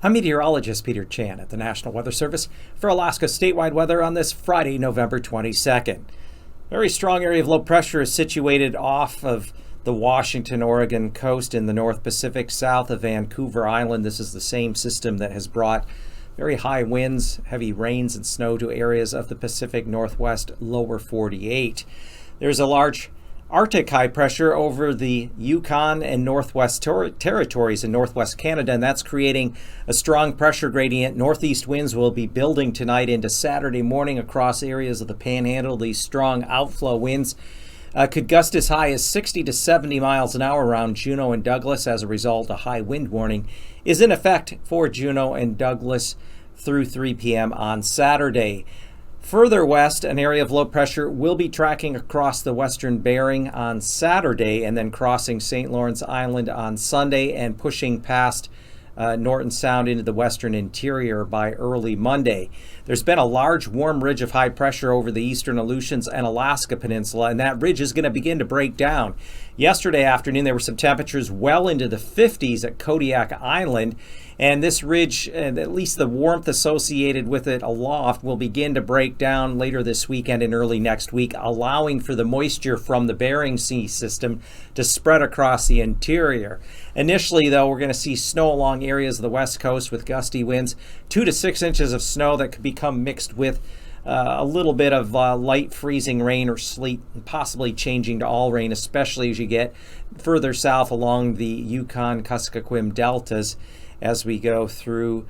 I'm meteorologist Peter Chan at the National Weather Service for Alaska statewide weather on this Friday, November 22nd. Very strong area of low pressure is situated off of the Washington-Oregon coast in the North Pacific, south of Vancouver Island. This is the same system that has brought very high winds, heavy rains, and snow to areas of the Pacific Northwest lower 48. There's a large Arctic high pressure over the Yukon and Northwest territories in Northwest Canada, and that's creating a strong pressure gradient. Northeast winds will be building tonight into Saturday morning across areas of the Panhandle. These strong outflow winds could gust as high as 60 to 70 miles an hour around Juneau and Douglas. As a result, a high wind warning is in effect for Juneau and Douglas through 3 p.m. on Saturday. Further west, an area of low pressure will be tracking across the western Bering on Saturday and then crossing St. Lawrence Island on Sunday and pushing past Norton Sound into the western interior by early Monday. There's been a large warm ridge of high pressure over the eastern Aleutians and Alaska Peninsula, and that ridge is going to begin to break down. Yesterday afternoon, there were some temperatures well into the 50s at Kodiak Island, and this ridge, and at least the warmth associated with it aloft, will begin to break down later this weekend and early next week, allowing for the moisture from the Bering Sea system to spread across the interior. Initially, though, we're going to see snow along areas of the west coast with gusty winds, 2 to 6 inches of snow that could become mixed with a little bit of light freezing rain or sleet, possibly changing to all rain, especially as you get further south along the Yukon-Kuskokwim deltas as we go through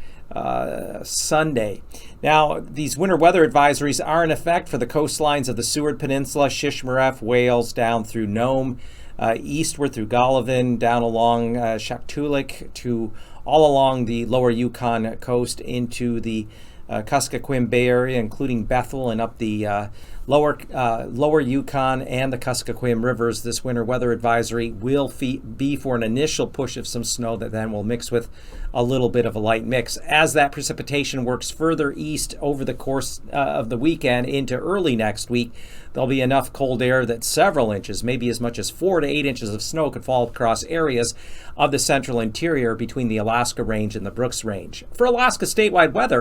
Sunday. Now, these winter weather advisories are in effect for the coastlines of the Seward Peninsula, Shishmaref, Wales, down through Nome, eastward through Golovin, down along Shaktoolik, to all along the lower Yukon coast into the Kuskokwim Bay Area, including Bethel, and up the lower Yukon and the Kuskokwim rivers. This winter weather advisory will be for an initial push of some snow that then will mix with a little bit of a light mix. As that precipitation works further east over the course of the weekend into early next week, there'll be enough cold air that several inches, maybe as much as 4 to 8 inches of snow could fall across areas of the central interior between the Alaska Range and the Brooks Range. For Alaska statewide weather,